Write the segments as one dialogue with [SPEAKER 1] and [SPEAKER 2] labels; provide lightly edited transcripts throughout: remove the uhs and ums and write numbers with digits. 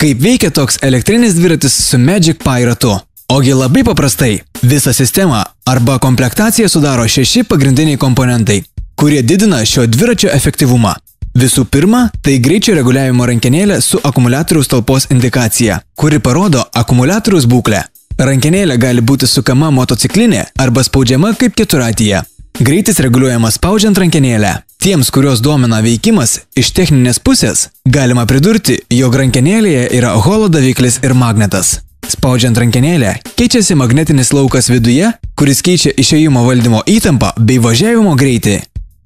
[SPEAKER 1] Kaip veikia toks elektrinis dviratis su Magic Pi ratu? Ogi labai paprastai. Visą sistemą arba komplektaciją sudaro 6 pagrindiniai komponentai, kurie didina šio dviračio efektyvumą. Visų pirma, tai greičio reguliavimo rankenėlė su akumuliatoriaus talpos indikacija, kuri parodo akumuliatoriaus būklę. Rankenėlė gali būti sukama motociklinė arba spaudžiama kaip keturratyje. Greitis reguliuojamas spaudžiant rankenėlę. Tiems, kurios domina veikimas iš techninės pusės, galima pridurti, jog rankenėlėje yra holo daviklis ir magnetas. Spaudžiant rankenėlę, keičiasi magnetinis laukas viduje, kuris keičia išėjimo valdymo įtampą bei važiavimo greitį.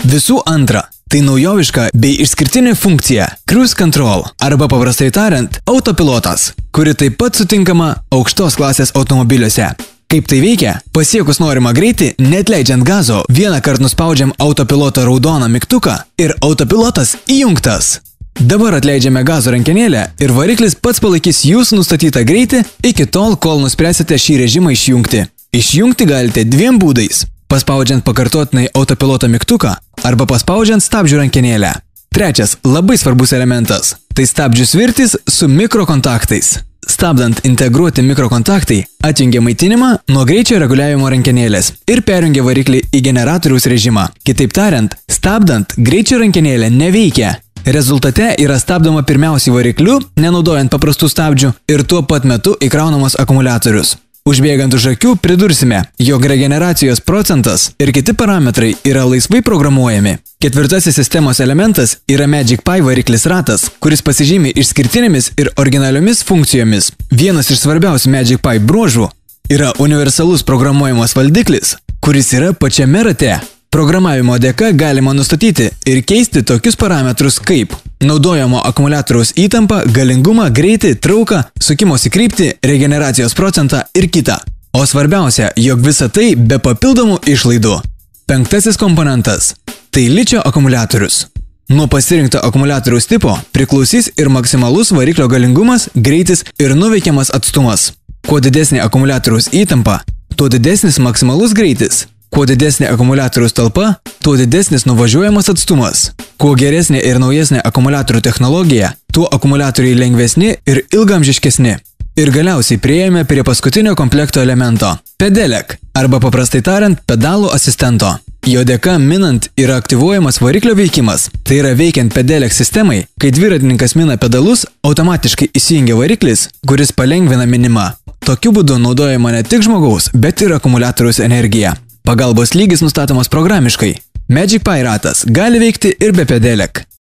[SPEAKER 1] Visų antra, tai naujoviška bei išskirtinė funkcija Cruise Control arba paprastai tariant autopilotas, kuri taip pat sutinkama aukštos klasės automobiliuose. Kaip tai veikia? Pasiekus norimą greitį, neatleidžiant gazo, vieną kartą nuspaudžiam autopiloto raudoną mygtuką ir autopilotas įjungtas. Dabar atleidžiame gazo rankenėlę ir variklis pats palaikys jūsų nustatytą greitį iki tol, kol nuspręsite šį režimą išjungti. Išjungti galite dviem būdais – paspaudžiant pakartotinai autopiloto mygtuką arba paspaudžiant stabdžių rankenėlę. Trečias, labai svarbus elementas – tai stabdžių svirtis su mikrokontaktais. Stabdant integruoti mikrokontaktai atjungia maitinimą nuo greičio reguliavimo rankenėlės ir perjungia variklį į generatoriaus režimą. Kitaip tariant, stabdant greičio rankenėlė neveikia. Rezultate yra stabdoma pirmiausiai varikliu, nenaudojant paprastų stabdžių ir tuo pat metu įkraunamas akumuliatorius. Užbėgant už akių pridursime, jog regeneracijos procentas ir kiti parametrai yra laisvai programuojami. Ketvirtasis sistemos elementas yra Magic Pi variklis ratas, kuris pasižymi išskirtinėmis ir originaliomis funkcijomis. Vienas iš svarbiausių Magic Pi bruožų yra universalus programuojamas valdiklis, kuris yra pačiame rate. Programavimo dėka galima nustatyti ir keisti tokius parametrus kaip naudojamo akumuliatoriaus įtampą, galingumą, greitį, trauką, sukimosi kryptį, regeneracijos procentą ir kitą. O svarbiausia, jog visa tai be papildomų išlaidų. Penktasis komponentas – tai ličio akumuliatorius. Nuo pasirinkto akumuliatoriaus tipo priklausys ir maksimalus variklio galingumas, greitis ir nuveikiamas atstumas. Kuo didesnė akumuliatoriaus įtampa, tuo didesnis maksimalus greitis. Kuo didesnė akumuliatoriaus talpa, tuo didesnis nuvažiuojamas atstumas. Kuo geresnė ir naujesnė akumuliatorių technologija, tuo akumuliatoriai lengvesni ir ilgamžiškesni. Ir galiausiai priėjome prie paskutinio komplekto elemento – pedelek, arba paprastai tariant pedalų asistento. Jo dėka minant yra aktyvuojamas variklio veikimas, tai yra veikiant pedelek sistemai, kai dviratininkas mina pedalus, automatiškai įsijungia variklis, kuris palengvina minimą. Tokiu būdu naudojama ne tik žmogaus, bet ir akumuliatoriaus energija. Pagalbos lygis nustatomas programiškai. Magic Pi ratas gali veikti ir be pedelek.